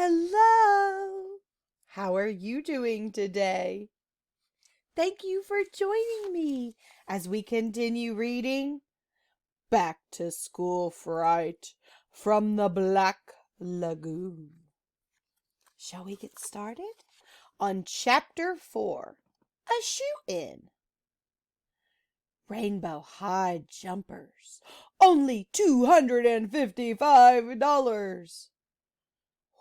Hello! How are you doing today? Thank you for joining me as we continue reading Back to School Fright from the Black Lagoon. Shall we get started? On Chapter 4, A Shoe-In. Rainbow high jumpers, only $255.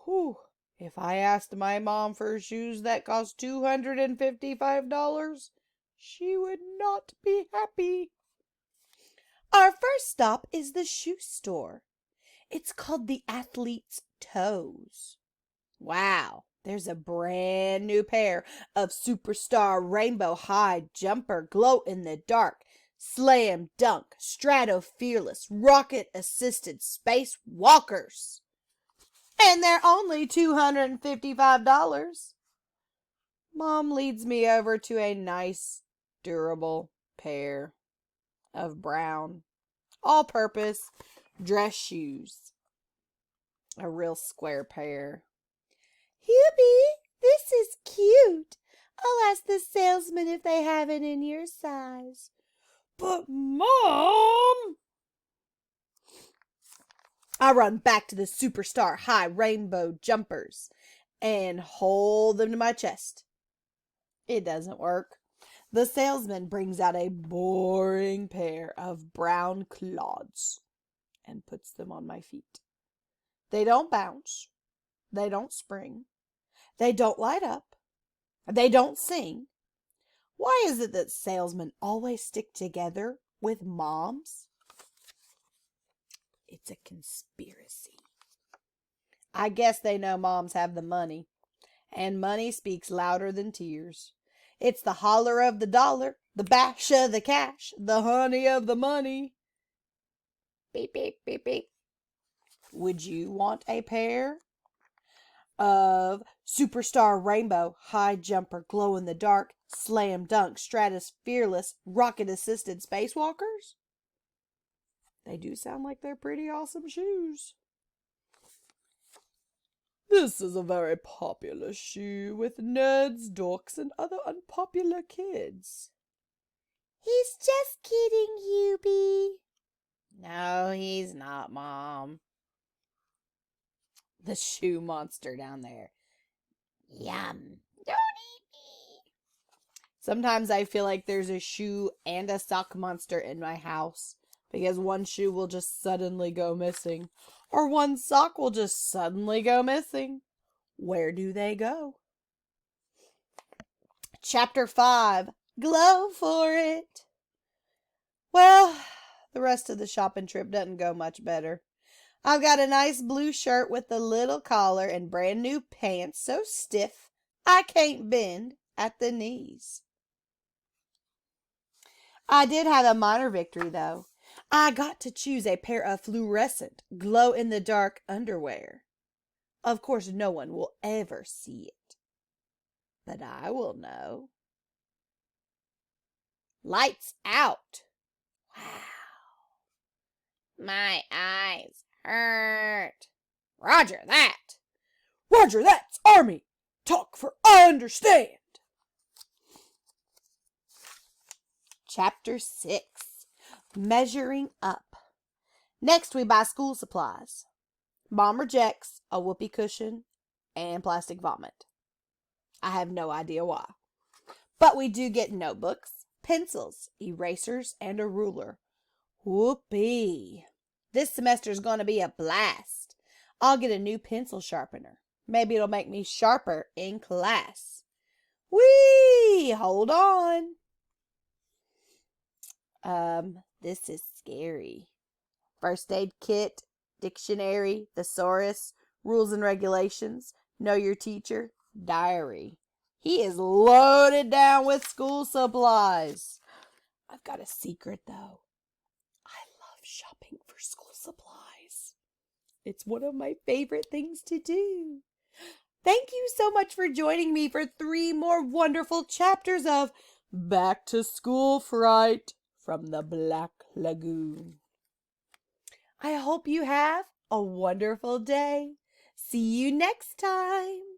Whew, if I asked my mom for shoes that cost $255, she would not be happy. Our first stop is the shoe store. It's called the Athlete's Toes. Wow, there's a brand new pair of Superstar Rainbow High Jumper Glow-in-the-Dark Slam Dunk Strato Fearless Rocket Assisted Space Walkers. And they're only $255. Mom leads me over to a nice, durable pair of brown, all-purpose dress shoes. A real square pair. Hubie, this is cute. I'll ask the salesman if they have it in your size. But, Mom! I run back to the Superstar High Rainbow Jumpers and hold them to my chest. It doesn't work. The salesman brings out a boring pair of brown clods and puts them on my feet. They don't bounce. They don't spring. They don't light up. They don't sing. Why is it that salesmen always stick together with moms? It's a conspiracy. I guess they know moms have the money, and money speaks louder than tears. It's the holler of the dollar, the bash of the cash, the honey of the money. Beep, beep, beep, beep. Would you want a pair of Superstar Rainbow High Jumper Glow-in-the-Dark Slam Dunk Stratus Fearless Rocket Assisted Spacewalkers? They do sound like they're pretty awesome shoes. This is a very popular shoe with nerds, dorks, and other unpopular kids. He's just kidding, Hubie. No, he's not, Mom. The shoe monster down there. Yum. Don't eat me. Sometimes I feel like there's a shoe and a sock monster in my house, because one shoe will just suddenly go missing, or one sock will just suddenly go missing. Where do they go? Chapter 5, Glow for It. Well, the rest of the shopping trip doesn't go much better. I've got a nice blue shirt with a little collar and brand new pants so stiff I can't bend at the knees. I did have a minor victory, though. I got to choose a pair of fluorescent, glow-in-the-dark underwear. Of course, no one will ever see it, but I will know. Lights out. Wow. My eyes hurt. Roger that. Roger that's Army. Talk for I understand. Chapter 6, Measuring Up. Next, we buy school supplies. Mom rejects a whoopee cushion and plastic vomit. I have no idea why. But we do get notebooks, pencils, erasers, and a ruler. Whoopee. This semester's going to be a blast. I'll get a new pencil sharpener. Maybe it'll make me sharper in class. Whee! Hold on. This is scary. First aid kit, dictionary, thesaurus, rules and regulations, know your teacher, diary. He is loaded down with school supplies. I've got a secret, though. I love shopping for school supplies. It's one of my favorite things to do. Thank you so much for joining me for 3 more wonderful chapters of Back to School Fright from the Black Lagoon. I hope you have a wonderful day. See you next time.